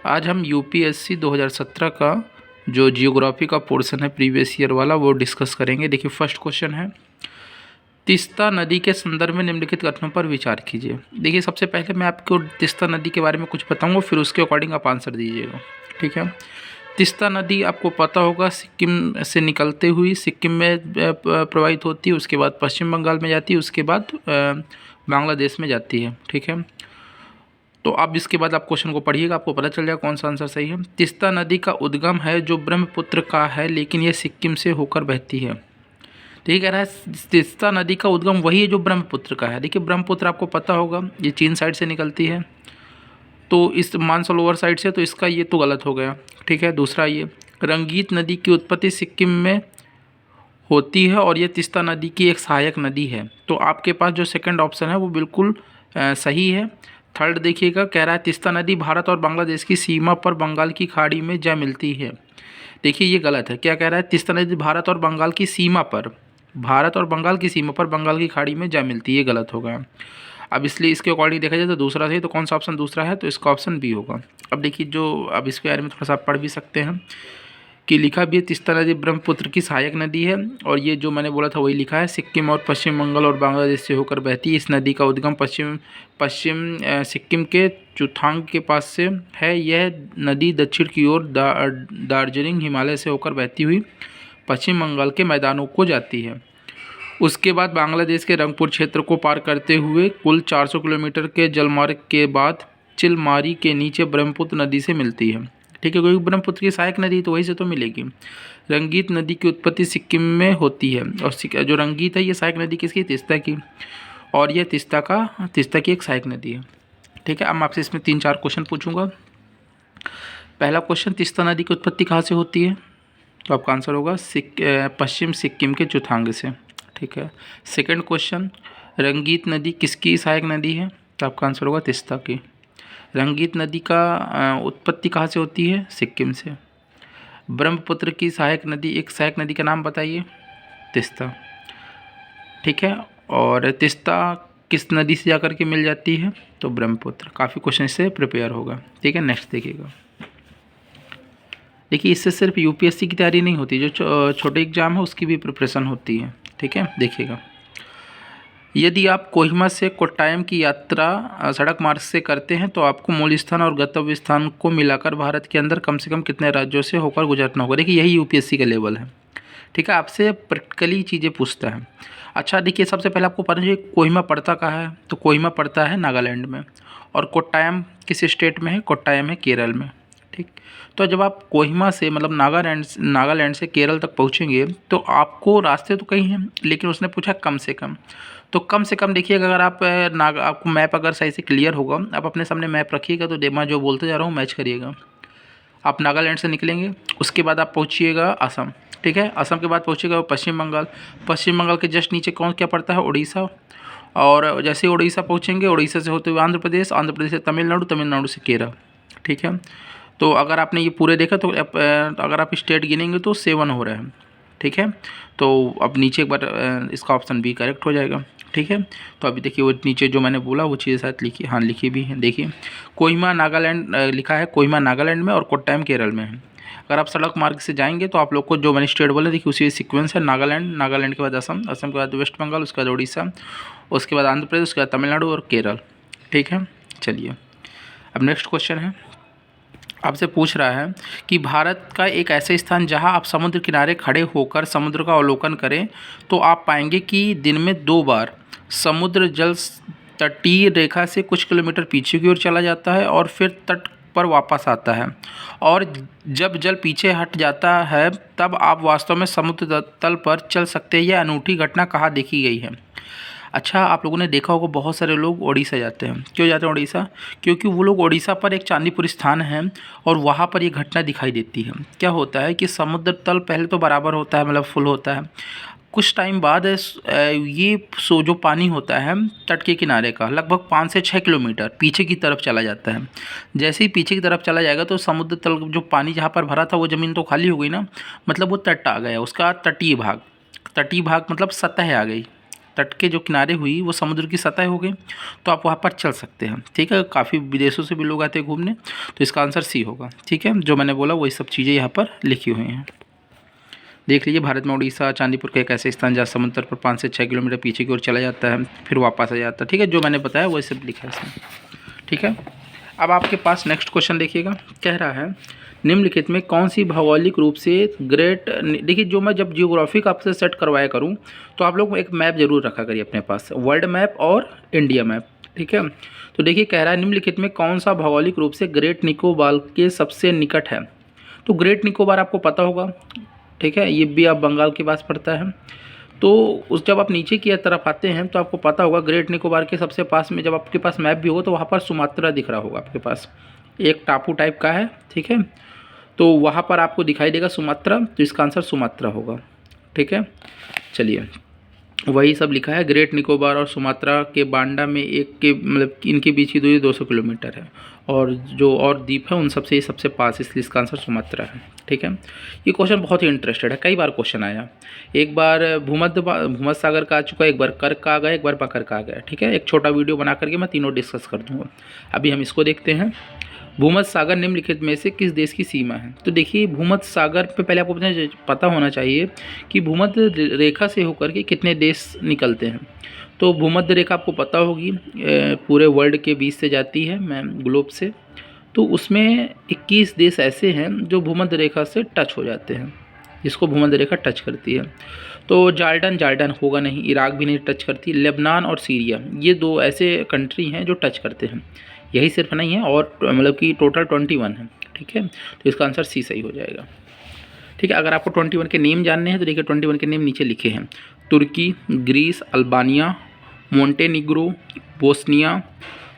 आज हम यूपीएससी 2017 का जो जियोग्राफी का पोर्शन है प्रीवियस ईयर वाला वो डिस्कस करेंगे। देखिए फर्स्ट क्वेश्चन है, तीस्ता नदी के संदर्भ में निम्नलिखित कथनों पर विचार कीजिए। देखिए सबसे पहले मैं आपको तीस्ता नदी के बारे में कुछ बताऊंगा, फिर उसके अकॉर्डिंग आप आंसर दीजिएगा, ठीक है। तीस्ता नदी आपको पता होगा सिक्किम से निकलते हुई सिक्किम में प्रवाहित होती है, उसके बाद पश्चिम बंगाल में जाती है, उसके बाद बांग्लादेश में जाती है, ठीक है। तो अब इसके बाद आप क्वेश्चन को पढ़िएगा, आपको पता चल जाएगा कौन सा आंसर सही है। तीस्ता नदी का उद्गम है जो ब्रह्मपुत्र का है, लेकिन यह सिक्किम से होकर बहती है। तो ये कह रहा है तीस्ता नदी का उद्गम वही है जो ब्रह्मपुत्र का है। देखिए ब्रह्मपुत्र आपको पता होगा ये चीन साइड से निकलती है, तो इस मानसरोवर साइड से, तो इसका ये तो गलत हो गया, ठीक है। दूसरा, ये रंगीत नदी की उत्पत्ति सिक्किम में होती है और ये तीस्ता नदी की एक सहायक नदी है। तो आपके पास जो सेकंड ऑप्शन है वो बिल्कुल सही है। थर्ड देखिएगा, कह रहा है तीस्ता नदी भारत और बांग्लादेश की सीमा पर बंगाल की खाड़ी में जा मिलती है। देखिए ये गलत है। क्या कह रहा है, तीस्ता नदी भारत और बंगाल की सीमा पर, भारत और बंगाल की सीमा पर बंगाल की खाड़ी में जा मिलती है, ये गलत होगा। अब इसलिए इसके अकॉर्डिंग देखा जाए तो दूसरा सही, तो कौन सा ऑप्शन दूसरा है, तो इसका ऑप्शन बी होगा। अब देखिए जो अब इसके बारे में थोड़ा सा पढ़ भी सकते हैं कि लिखा भी है तीस्ता नदी ब्रह्मपुत्र की सहायक नदी है, और ये जो मैंने बोला था वही लिखा है, सिक्किम और पश्चिम बंगाल और बांग्लादेश से होकर बहती है। इस नदी का उद्गम पश्चिम सिक्किम के चुथांग के पास से है। यह नदी दक्षिण की ओर दार्जिलिंग हिमालय से होकर बहती हुई पश्चिम बंगाल के मैदानों को जाती है। उसके बाद बांग्लादेश के रंगपुर क्षेत्र को पार करते हुए कुल 400 किलोमीटर के जलमार्ग के बाद चिलमारी के नीचे ब्रह्मपुत्र नदी से मिलती है, ठीक है। क्योंकि ब्रह्मपुत्र की सहायक नदी तो वहीं से तो मिलेगी। रंगीत नदी की उत्पत्ति सिक्किम में होती है, और जो रंगीत है ये सहायक नदी किसकी, तीस्ता की, और यह तीस्ता की एक सहायक नदी है, ठीक है। अब मैं आपसे इसमें 3-4 क्वेश्चन पूछूंगा। पहला क्वेश्चन, तीस्ता नदी की उत्पत्ति कहाँ से होती है, तो आपका आंसर होगा पश्चिम सिक्किम के चुथांग से, ठीक है। सेकंड क्वेश्चन, रंगीत नदी किसकी सहायक नदी है, तो आपका आंसर होगा तीस्ता की। रंगीत नदी का उत्पत्ति कहाँ से होती है, सिक्किम से। ब्रह्मपुत्र की सहायक नदी, एक सहायक नदी का नाम बताइए, तीस्ता, ठीक है। और तीस्ता किस नदी से जाकर के मिल जाती है, तो ब्रह्मपुत्र। काफ़ी क्वेश्चन इससे प्रिपेयर होगा, ठीक है। नेक्स्ट देखिएगा। देखिए इससे सिर्फ यूपीएससी की तैयारी नहीं होती, जो छोटे एग्जाम है उसकी भी प्रिपरेशन होती है, ठीक है। देखिएगा, यदि आप कोहिमा से कोट्टायम की यात्रा सड़क मार्ग से करते हैं तो आपको मूल स्थान और गंतव्य स्थान को मिलाकर भारत के अंदर कम से कम कितने राज्यों से होकर गुजरना होगा। देखिए यही यूपीएससी का लेवल है, ठीक है। आपसे प्रैक्टिकली चीज़ें पूछता है। अच्छा देखिए, सबसे पहले आपको पता है कोहिमा पड़ता कहाँ है, तो कोहिमा पड़ता है नागालैंड में, और कोट्टायम किस स्टेट में है, कोट्टायम है केरल में, ठीक। तो जब आप कोहिमा से मतलब नागालैंड से केरल तक पहुँचेंगे तो आपको रास्ते तो कई हैं, लेकिन उसने पूछा कम से कम, तो कम से कम देखिएगा, अगर आप आपको मैप अगर सही से क्लियर होगा, आप अपने सामने मैप रखिएगा तो मैं जो बोलते जा रहा हूँ मैच करिएगा। आप नागालैंड से निकलेंगे, उसके बाद आप पहुँचिएगा असम, ठीक है। असम के बाद पहुँचिएगा पश्चिम बंगाल, पश्चिम बंगाल के जस्ट नीचे कौन क्या पड़ता है, उड़ीसा, और जैसे ही उड़ीसा पहुँचेंगे, उड़ीसा से होते हुए आंध्र प्रदेश, आंध्र प्रदेश से तमिलनाडु, तमिलनाडु से केरल, ठीक है। तो अगर आपने ये पूरे देखा तो अगर आप स्टेट गिनेंगे तो 7 हो रहे हैं, ठीक है। तो अब नीचे एक बार इसका ऑप्शन बी करेक्ट हो जाएगा, ठीक है। तो अभी देखिए वो नीचे जो मैंने बोला वो चीज़ें साथ लिखी, हाँ लिखी भी है। देखिए कोहिमा नागालैंड लिखा है, कोहिमा नागालैंड में और कोट्टायम केरल में है। अगर आप सड़क मार्ग से जाएंगे तो आप लोग को जो मैंने स्टेट बोला देखिए उसी सीक्वेंस है, नागालैंड के बाद असम, असम के बाद वेस्ट बंगाल, उसके बाद उड़ीसा, उसके बाद आंध्र प्रदेश, उसके बाद तमिलनाडु और केरल, ठीक है। चलिए अब नेक्स्ट क्वेश्चन है, आपसे पूछ रहा है कि भारत का एक ऐसा स्थान जहां आप समुद्र किनारे खड़े होकर समुद्र का अवलोकन करें तो आप पाएंगे कि दिन में 2 बार समुद्र जल तटीय रेखा से कुछ किलोमीटर पीछे की ओर चला जाता है और फिर तट पर वापस आता है, और जब जल पीछे हट जाता है तब आप वास्तव में समुद्र तल पर चल सकते हैं। यह अनूठी घटना कहाँ देखी गई है। अच्छा आप लोगों ने देखा होगा बहुत सारे लोग उड़ीसा जाते हैं। क्यों जाते हैं उड़ीसा, क्योंकि वो लोग उड़ीसा पर एक चांदीपुर स्थान है और वहाँ पर ये घटना दिखाई देती है। क्या होता है कि समुद्र तल पहले तो बराबर होता है, मतलब फुल होता है, कुछ टाइम बाद ये जो पानी होता है तट के किनारे का लगभग 5 से 6 किलोमीटर पीछे की तरफ चला जाता है। जैसे ही पीछे की तरफ चला जाएगा तो समुद्र तल जो पानी जहाँ पर भरा था वो ज़मीन तो खाली हो गई ना, मतलब वो तट आ गया, उसका तटीय भाग मतलब सतह आ गई, तट के जो किनारे हुई वो समुद्र की सतह हो गई, तो आप वहाँ पर चल सकते हैं। ठीक है, काफ़ी विदेशों से भी लोग आते हैं घूमने, तो इसका आंसर सी होगा। ठीक है, जो मैंने बोला वही सब चीज़ें यहाँ पर लिखी हुई हैं। देख लीजिए, भारत में उड़ीसा चांदीपुर का एक ऐसे स्थान जहाँ समुद्र पर 5 से 6 किलोमीटर पीछे की ओर चला जाता है, फिर वापस आ जाता है। ठीक है, जो मैंने बताया वही सब लिखा है इसमें। ठीक है, अब आपके पास नेक्स्ट क्वेश्चन देखिएगा, कह रहा है निम्नलिखित में कौन सी भौगोलिक रूप से ग्रेट, देखिए जो मैं जब जियोग्राफी का आपसे सेट करवाया करूं तो आप लोग एक मैप जरूर रखा करिए अपने पास, वर्ल्ड मैप और इंडिया मैप। ठीक है, तो देखिए कह रहा है निम्नलिखित में कौन सा भौगोलिक रूप से ग्रेट निकोबार के सबसे निकट है। तो ग्रेट निकोबार आपको पता होगा, ठीक है, ये भी आप बंगाल के पास पड़ता है। तो उस जब आप नीचे की तरफ आते हैं तो आपको पता होगा ग्रेट निकोबार के सबसे पास में जब आपके पास मैप भी हो तो वहाँ पर सुमात्रा दिख रहा होगा आपके पास, एक टापू टाइप का है। ठीक है, तो वहाँ पर आपको दिखाई देगा सुमात्रा, तो इसका आंसर सुमात्रा होगा। ठीक है, चलिए वही सब लिखा है, ग्रेट निकोबार और सुमात्रा के बांडा में एक के मतलब इनके बीच की दूरी 200 किलोमीटर है, और जो और द्वीप है उन सबसे ये सबसे पास, इसलिए इसका आंसर सुमात्रा है। ठीक है, ये क्वेश्चन बहुत ही इंटरेस्टेड है, कई बार क्वेश्चन आया, एक बार भूमध्य सागर का आ चुका है, एक बार कर्क का आ गया, एक बार मकर का आ गया। ठीक है, एक छोटा वीडियो बना करके मैं तीनों डिस्कस कर दूँगा। अभी हम इसको देखते हैं, भूमध्य सागर निम्नलिखित में से किस देश की सीमा है। तो देखिए भूमध्य सागर पे पहले आपको पता होना चाहिए कि भूमध्य रेखा से होकर के कितने देश निकलते हैं। तो भूमध्य रेखा आपको पता होगी पूरे वर्ल्ड के बीच से जाती है ग्लोब से, तो उसमें 21 देश ऐसे हैं जो भूमध्य रेखा से टच हो जाते हैं, जिसको भूमध्य रेखा टच करती है। तो जार्डन होगा नहीं, इराक भी नहीं टच करती, लेबनान और सीरिया ये 2 ऐसे कंट्री हैं जो टच करते हैं, यही सिर्फ नहीं है, और मतलब कि टोटल 21 है। ठीक है, तो इसका आंसर सी सही हो जाएगा। ठीक है, अगर आपको 21 के नेम जानने हैं तो देखिए 21 के नेम नीचे लिखे हैं, तुर्की, Greece, Albania, Montenegro, Bosnia,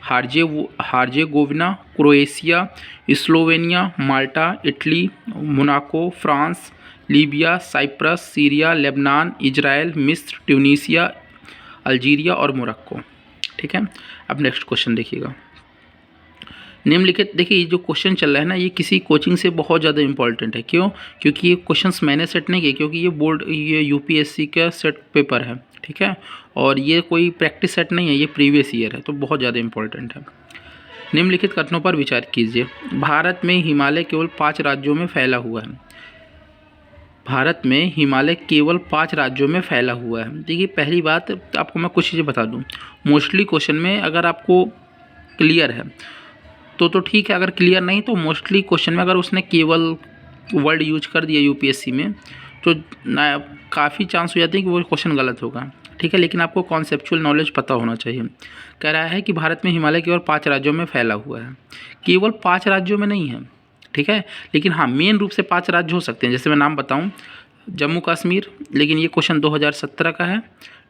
Herzegovina, Croatia, Slovenia, Malta, Italy, Monaco, France, Libya, Cyprus, Syria, Lebanon, Israel, मिस्र, ट्यूनीसिया, अल्जीरिया और मोरक्को। ठीक है, अब नेक्स्ट क्वेश्चन देखिएगा, निम्नलिखित, देखिए ये जो क्वेश्चन चल रहा है ना, ये किसी कोचिंग से बहुत ज़्यादा इंपॉर्टेंट है। क्यों? क्योंकि ये क्वेश्चंस मैंने सेट नहीं किए, क्योंकि ये यूपीएससी का सेट पेपर है। ठीक है, और ये कोई प्रैक्टिस सेट नहीं है, ये प्रीवियस ईयर है, तो बहुत ज़्यादा इंपॉर्टेंट है। निम्नलिखित कथनों पर विचार कीजिए, भारत में हिमालय केवल 5 राज्यों में फैला हुआ है। भारत में हिमालय केवल 5 राज्यों में फैला हुआ है। देखिए पहली बात आपको मैं कुछ चीज़ें बता दूँ, मोस्टली क्वेश्चन में अगर आपको क्लियर है तो ठीक है, अगर क्लियर नहीं तो मोस्टली क्वेश्चन में अगर उसने केवल वर्ड यूज कर दिया यूपीएससी में तो काफ़ी चांस हो जाते हैं कि वो क्वेश्चन गलत होगा। ठीक है, लेकिन आपको कॉन्सेप्चुअल नॉलेज पता होना चाहिए। कह रहा है कि भारत में हिमालय केवल 5 राज्यों में फैला हुआ है, केवल 5 राज्यों में नहीं है। ठीक है, लेकिन हाँ मेन रूप से 5 राज्य हो सकते हैं, जैसे मैं नाम बताऊँ, जम्मू कश्मीर, लेकिन ये क्वेश्चन 2017 का है।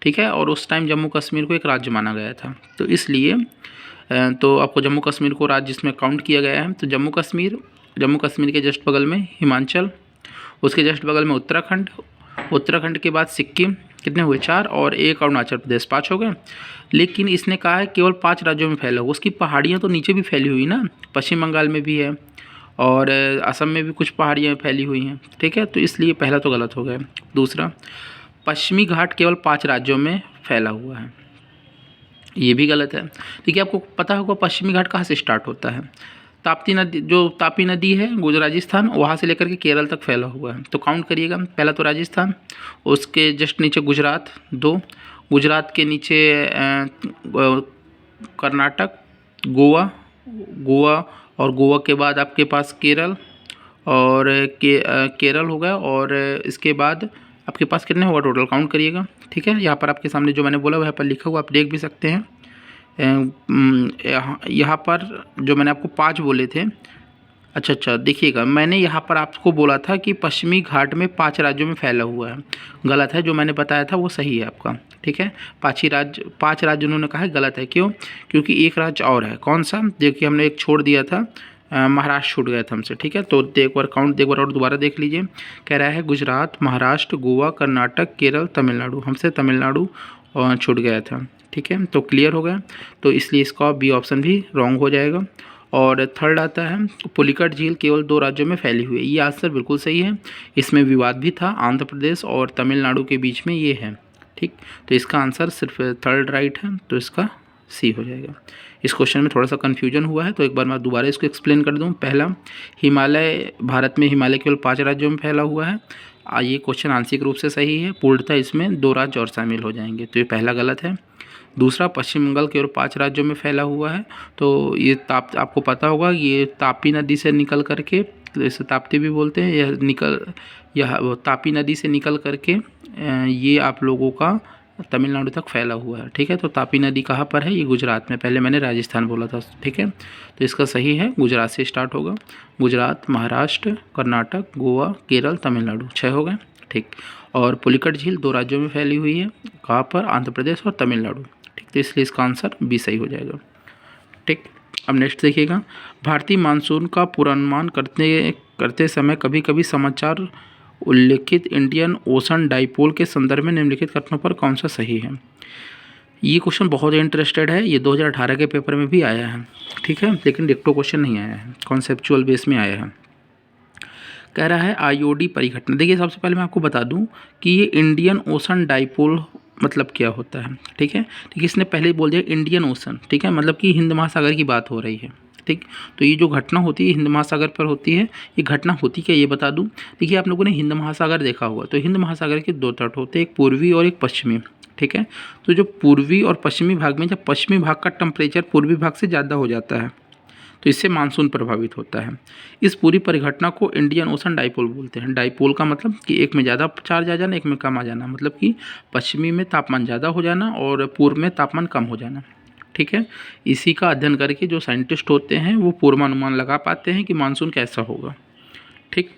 ठीक है, और उस टाइम जम्मू कश्मीर को एक राज्य माना गया था, तो इसलिए तो आपको जम्मू कश्मीर को राज्य जिसमें काउंट किया गया है। तो जम्मू कश्मीर के जस्ट बगल में हिमाचल, उसके जस्ट बगल में उत्तराखंड के बाद सिक्किम, कितने हुए 4, और एक अरुणाचल प्रदेश, 5 हो गए। लेकिन इसने कहा है केवल 5 राज्यों में फैला हुआ, उसकी पहाड़ियाँ तो नीचे भी फैली हुई ना, पश्चिम बंगाल में भी है और असम में भी कुछ पहाड़ियाँ फैली हुई हैं। ठीक है, तो इसलिए पहला तो गलत हो गया। दूसरा, पश्चिमी घाट केवल 5 राज्यों में फैला हुआ है, ये भी गलत है। देखिए आपको पता होगा पश्चिमी घाट कहाँ से स्टार्ट होता है, तापी नदी है राजस्थान, वहाँ से लेकर के केरल तक फैला हुआ है। तो काउंट करिएगा, पहला तो राजस्थान, उसके जस्ट नीचे गुजरात 2, गुजरात के नीचे कर्नाटक, गोवा और गोवा के बाद आपके पास केरल और केरल हो गया, और इसके बाद आपके पास कितने होगा टोटल, काउंट करिएगा। ठीक है, यहाँ पर आपके सामने जो मैंने बोला वहाँ पर लिखा हुआ आप देख भी सकते हैं। यहाँ पर जो मैंने आपको 5 बोले थे, अच्छा देखिएगा, मैंने यहाँ पर आपको बोला था कि पश्चिमी घाट में 5 राज्यों में फैला हुआ है, गलत है। जो मैंने बताया था वो सही है आपका। ठीक है, 5 राज्य उन्होंने कहा है, गलत है। क्यों? क्योंकि एक राज्य और है, कौन सा? देखिए हमने एक छोड़ दिया था, महाराष्ट्र छूट गया था हमसे। ठीक है, तो एक बार और दोबारा देख लीजिए। कह रहा है गुजरात, महाराष्ट्र, गोवा, कर्नाटक, केरल, तमिलनाडु, हमसे तमिलनाडु छूट गया था। ठीक है, तो क्लियर हो गया, तो इसलिए इसका बी ऑप्शन भी रॉन्ग हो जाएगा। और थर्ड आता है पुलिकट झील केवल 2 राज्यों में फैली हुई है, ये आंसर बिल्कुल सही है। इसमें विवाद भी था, आंध्र प्रदेश और तमिलनाडु के बीच में ये है। ठीक, तो इसका आंसर सिर्फ थर्ड राइट है, तो इसका सी हो जाएगा। इस क्वेश्चन में थोड़ा सा कन्फ्यूजन हुआ है, तो एक बार मैं दोबारा इसको एक्सप्लेन कर दूं। पहला, हिमालय, भारत में हिमालय केवल 5 राज्यों में फैला हुआ है। ये क्वेश्चन आंशिक रूप से सही है, पूर्णतः इसमें 2 राज्य और शामिल हो जाएंगे, तो ये पहला गलत है। दूसरा, पश्चिम बंगाल केवल 5 राज्यों में फैला हुआ है, तो ये आपको पता होगा ये तापी नदी से निकल करके, इसे ताप्ती भी बोलते हैं, यह तापी नदी से निकल करके ये आप लोगों का तमिलनाडु तक फैला हुआ है। ठीक है, तो तापी नदी कहाँ पर है? ये गुजरात में। पहले मैंने राजस्थान बोला था। ठीक है, तो इसका सही है, गुजरात से स्टार्ट होगा। गुजरात, महाराष्ट्र, कर्नाटक, गोवा, केरल, तमिलनाडु, 6 हो गए। ठीक, और पुलिकट झील 2 राज्यों में फैली हुई है, कहाँ पर? आंध्र प्रदेश और तमिलनाडु। ठीक, तो इसलिए इसका आंसर बी सही हो जाएगा। ठीक, अब नेक्स्ट देखिएगा, भारतीय मानसून का पूर्वानुमान करते समय कभी कभी समाचार उल्लेखित इंडियन ओशन डाइपोल के संदर्भ में निम्नलिखित कथनों पर कौन सा सही है? ये क्वेश्चन बहुत इंटरेस्टेड है, ये 2018 के पेपर में भी आया है। ठीक है, लेकिन डिक्टो क्वेश्चन नहीं आया है, कॉन्सेप्चुअल बेस में आया है। कह रहा है आईओडी परिघटना। देखिए, सबसे पहले मैं आपको बता दूं कि ये इंडियन ओशन डाइपोल मतलब क्या होता है। ठीक है, देखिए इसने पहले बोल दिया इंडियन ओशन। ठीक है, मतलब कि हिंद महासागर की बात हो रही है। ठीक, तो ये जो घटना होती है हिंद महासागर पर होती है। ये घटना होती क्या, ये बता दूं। देखिए, आप लोगों ने हिंद महासागर देखा होगा, तो हिंद महासागर के 2 तट होते हैं, एक पूर्वी और एक पश्चिमी। ठीक है, तो जो पूर्वी और पश्चिमी भाग में, जब पश्चिमी भाग का टेम्परेचर पूर्वी भाग से ज़्यादा हो जाता है, तो इससे मानसून प्रभावित होता है। इस पूरी परिघटना को इंडियन ओशन डाइपोल बोलते हैं। डाइपोल का मतलब कि एक में ज़्यादा चार्ज आ जाना, एक में कम आ जाना, मतलब कि पश्चिमी में तापमान ज़्यादा हो जाना और पूर्व में तापमान कम हो जाना। ठीक है, इसी का अध्ययन करके जो साइंटिस्ट होते हैं वो पूर्वानुमान लगा पाते हैं कि मानसून कैसा होगा। ठीक,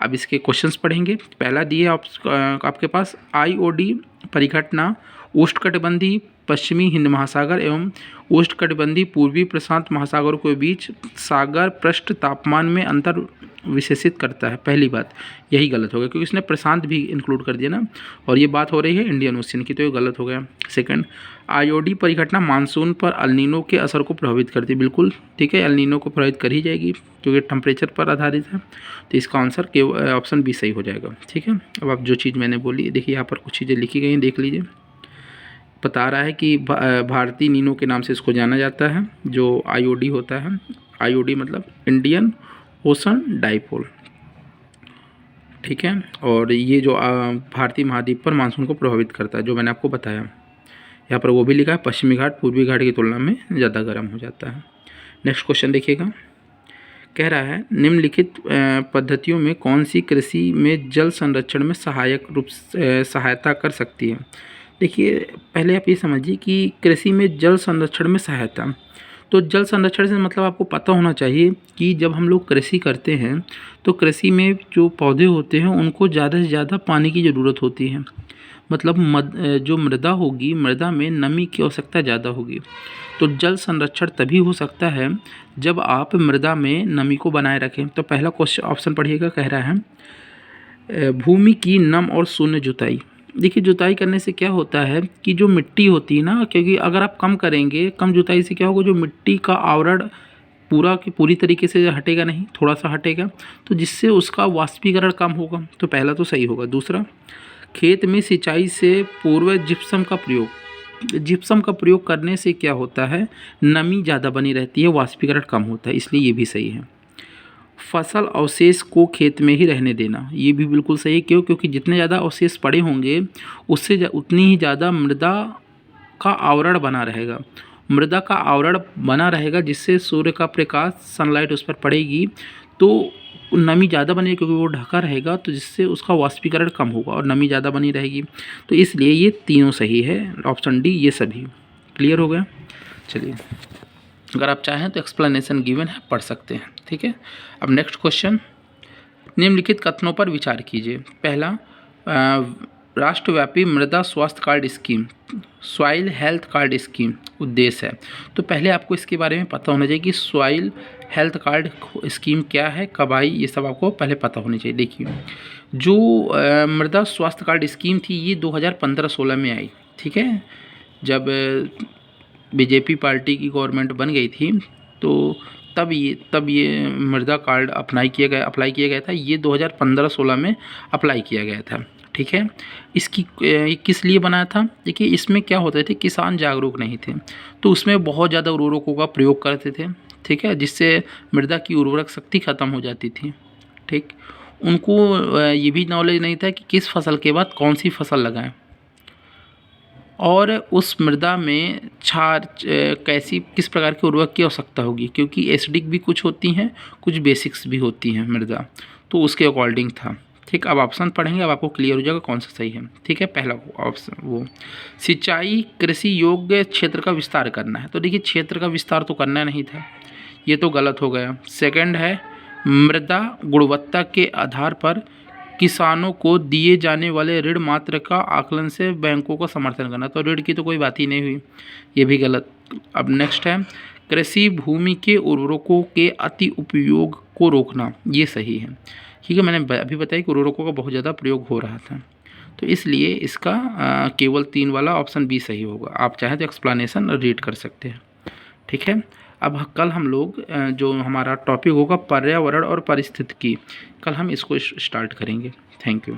अब इसके क्वेश्चंस पढ़ेंगे। पहला दिए आपके पास, आईओडी परिघटना उष्णकटिबंधीय पश्चिमी हिंद महासागर एवं उष्णकटिबंधीय पूर्वी प्रशांत महासागरों के बीच सागर पृष्ठ तापमान में अंतर विशेषित करता है। पहली बात यही गलत हो गया, क्योंकि इसने प्रशांत भी इंक्लूड कर दिया ना, और ये बात हो रही है इंडियन ओशन की, तो ये गलत हो गया। सेकंड, आईओडी परिघटना मानसून पर अल्नीनो के असर को प्रभावित करती है। बिल्कुल ठीक है, अल्नीनो को प्रभावित कर ही जाएगी, क्योंकि टेम्परेचर पर आधारित है, तो इसका आंसर ऑप्शन बी सही हो जाएगा। ठीक है, अब आप जो चीज़ मैंने बोली, देखिए यहाँ पर कुछ चीज़ें लिखी गई हैं, देख लीजिए। बता रहा है कि भारतीय नीनो के नाम से इसको जाना जाता है, जो आईओडी होता है। आईओडी मतलब इंडियन ओशन डाइपोल। ठीक है, और ये जो भारतीय महाद्वीप पर मानसून को प्रभावित करता है, जो मैंने आपको बताया। यहाँ पर वो भी लिखा है, पश्चिमी घाट पूर्वी घाट की तुलना में ज़्यादा गर्म हो जाता है। नेक्स्ट क्वेश्चन देखिएगा, कह रहा है निम्नलिखित पद्धतियों में कौन सी कृषि में जल संरक्षण में सहायता कर सकती है? देखिए, पहले आप ये समझिए कि कृषि में जल संरक्षण में सहायता, तो जल संरक्षण से मतलब आपको पता होना चाहिए कि जब हम लोग कृषि करते हैं तो कृषि में जो पौधे होते हैं उनको ज़्यादा से ज़्यादा पानी की ज़रूरत होती है। मतलब जो मृदा होगी, मृदा में नमी की आवश्यकता ज़्यादा होगी। तो जल संरक्षण तभी हो सकता है जब आप मृदा में नमी को बनाए रखें। तो पहला क्वेश्चन ऑप्शन पढ़िएगा, कह रहा है भूमि की नम और शून्य जुताई। देखिए, जुताई करने से क्या होता है कि जो मिट्टी होती है ना, क्योंकि अगर आप कम करेंगे, कम जुताई से क्या होगा, जो मिट्टी का आवरण पूरी तरीके से हटेगा नहीं, थोड़ा सा हटेगा, तो जिससे उसका वाष्पीकरण कम होगा। तो पहला तो सही होगा। दूसरा, खेत में सिंचाई से पूर्व जिप्सम का प्रयोग। जिप्सम का प्रयोग करने से क्या होता है, नमी ज़्यादा बनी रहती है, वाष्पीकरण कम होता है, इसलिए ये भी सही है। फसल अवशेष को खेत में ही रहने देना, ये भी बिल्कुल सही है। क्यों? क्योंकि जितने ज़्यादा अवशेष पड़े होंगे उससे उतनी ही ज़्यादा मृदा का आवरण बना रहेगा। मृदा का आवरण बना रहेगा जिससे सूर्य का प्रकाश, सनलाइट उस पर पड़ेगी तो नमी ज़्यादा बनेगी, क्योंकि वो ढका रहेगा, तो जिससे उसका वाष्पीकरण कम होगा और नमी ज़्यादा बनी रहेगी। तो इसलिए ये तीनों सही है, ऑप्शन डी ये सभी। क्लियर हो गया? चलिए, अगर आप चाहें तो एक्सप्लेनेशन गिवन है, पढ़ सकते हैं। ठीक है, अब नेक्स्ट क्वेश्चन, निम्नलिखित कथनों पर विचार कीजिए। पहला, राष्ट्रव्यापी मृदा स्वास्थ्य card scheme, soil health card scheme उद्देश्य है। तो पहले आपको इसके बारे में पता होना चाहिए कि सॉइल हेल्थ कार्ड स्कीम क्या है, कब आई, ये सब आपको पहले पता होनी चाहिए। देखिए, जो मृदा स्वास्थ्य कार्ड स्कीम थी ये 2015-16 में आई। ठीक है, जब बीजेपी पार्टी की गवर्नमेंट बन गई थी तो तब ये मृदा कार्ड अप्लाई किया गया था। ये 2015-16 में अप्लाई किया गया था। ठीक है। इसकी ये किस लिए बनाया था? देखिए इसमें क्या होता थे, किसान जागरूक नहीं थे तो उसमें बहुत ज़्यादा उर्वरकों का प्रयोग करते थे, ठीक है, जिससे मृदा की उर्वरक शक्ति ख़त्म हो जाती थी। ठीक, उनको ये भी नॉलेज नहीं था कि किस फसल के बाद कौन सी फसल लगाएं और उस मृदा में क्षार कैसी किस प्रकार की उर्वरक की आवश्यकता होगी, क्योंकि एसिडिक भी कुछ होती हैं, कुछ बेसिक्स भी होती हैं मृदा, तो उसके अकॉर्डिंग था। ठीक, अब ऑप्शन पढ़ेंगे, अब आपको क्लियर हो जाएगा कौन सा सही है। ठीक है, पहला ऑप्शन वो सिंचाई कृषि योग्य क्षेत्र का विस्तार करना है, तो देखिए क्षेत्र का विस्तार तो करना नहीं था, ये तो गलत हो गया। सेकंड है मृदा गुणवत्ता के आधार पर किसानों को दिए जाने वाले ऋण मात्रा का आकलन से बैंकों का समर्थन करना, तो ऋण की तो कोई बात ही नहीं हुई, ये भी गलत। अब नेक्स्ट है कृषि भूमि के उर्वरकों के अति उपयोग को रोकना, ये सही है। ठीक है, मैंने अभी बताया कि उर्वरकों का बहुत ज़्यादा प्रयोग हो रहा था, तो इसलिए इसका केवल 3 वाला ऑप्शन बी सही होगा। आप चाहें तो एक्सप्लेनेशन रीड कर सकते हैं। ठीक है, अब कल हम लोग जो हमारा टॉपिक होगा पर्यावरण और पारिस्थितिकी, कल हम इसको स्टार्ट करेंगे। Thank you.